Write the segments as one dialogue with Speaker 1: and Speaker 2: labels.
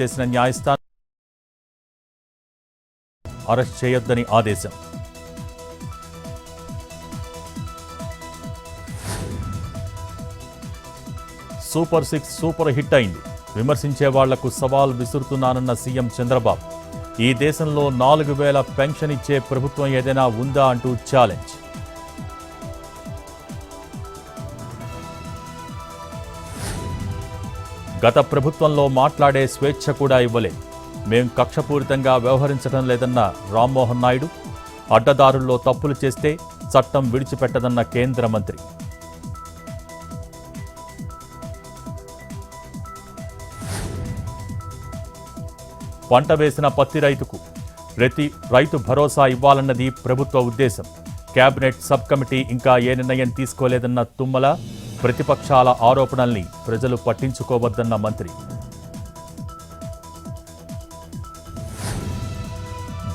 Speaker 1: చేసిన న్యాయస్థానం అరెస్ట్ చేయొద్దని ఆదేశం. సూపర్ 6 సూపర్ హిట్ అయింది. విమర్శించే వాళ్లకు సవాల్ విసురుతున్నానన్న సీఎం చంద్రబాబు. ఈ దేశంలో 4000 పెన్షన్ ఇచ్చే ప్రభుత్వం ఏదైనా ఉందా అంటూ ఛాలెంజ్. గత ప్రభుత్వంలో మాట్లాడే స్వేచ్ఛ కూడా ఇవ్వలేదు. మేం కక్షపూరితంగా వ్యవహరించడం లేదన్న రామ్మోహన్ నాయుడు. అడ్డదారుల్లో తప్పులు చేస్తే చట్టం విడిచిపెట్టదన్న కేంద్ర మంత్రి. పంట వేసిన పత్తి రైతుకు ప్రతి రైతు భరోసా ఇవ్వాలన్నది ప్రభుత్వ ఉద్దేశం. కేబినెట్ సబ్ కమిటీ ఇంకా ఏ నిర్ణయం తీసుకోలేదన్న తుమ్మల. ప్రతిపక్షాల ఆరోపణల్ని ప్రజలు పట్టించుకోవద్దన్న మంత్రి.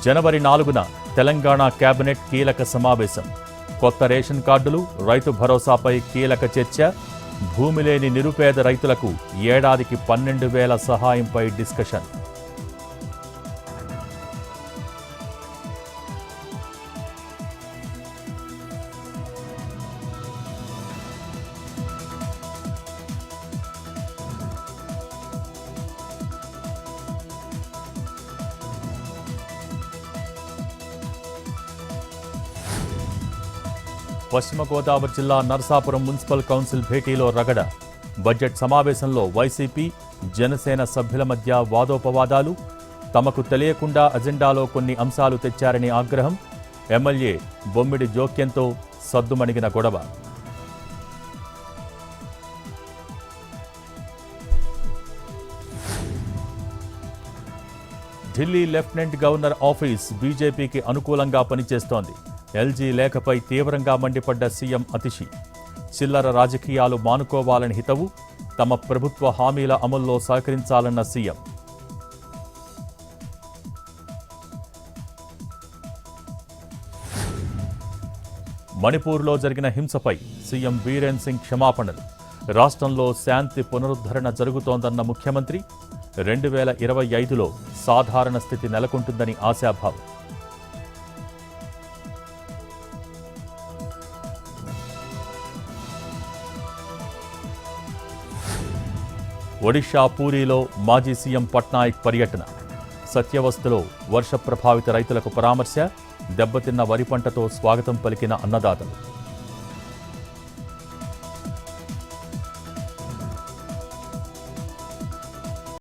Speaker 1: జనవరి 4న తెలంగాణ కేబినెట్ కీలక సమావేశం. కొత్త రేషన్ కార్డులు, రైతు భరోసాపై కీలక చర్చ. భూమి లేని నిరుపేద రైతులకు ఏడాదికి 12,000 సహాయంపై డిస్కషన్. పశ్చిమ గోదావరి జిల్లా నరసాపురం మున్సిపల్ కౌన్సిల్ భేటీలో రగడ. బడ్జెట్ సమావేశంలో వైసీపీ, జనసేన సభ్యుల మధ్య వాదోపవాదాలు. తమకు తెలియకుండా అజెండాలో కొన్ని అంశాలు తెచ్చారని ఆగ్రహం. ఎమ్మెల్యే బొమ్మిడి జోక్యంతో సద్దుమణిగిన గొడవ. ఢిల్లీ లెఫ్టినెంట్ గవర్నర్ ఆఫీస్ బీజేపీకి అనుకూలంగా పనిచేస్తోంది. ఎల్జీ లేఖపై తీవ్రంగా మండిపడ్డ సీఎం అతిషి. చిల్లర రాజకీయాలు మానుకోవాలని హితవు. తమ ప్రభుత్వ హామీల అమల్లో సహకరించాలన్న సీఎం. మణిపూర్లో జరిగిన హింసపై సీఎం బీరేన్ సింగ్ క్షమాపణలు. రాష్ట్రంలో శాంతి పునరుద్ధరణ జరుగుతోందన్న ముఖ్యమంత్రి. 2025లో సాధారణ స్థితి నెలకొంటుందని ఆశాభావం. ఒడిషా పూరీలో మాజీ సీఎం పట్నాయక్ పర్యటన. సత్యవస్థలో వర్ష ప్రభావిత రైతులకు పరామర్శ. దెబ్బతిన్న వరి పంటతో స్వాగతం పలికిన అన్నదాతలు.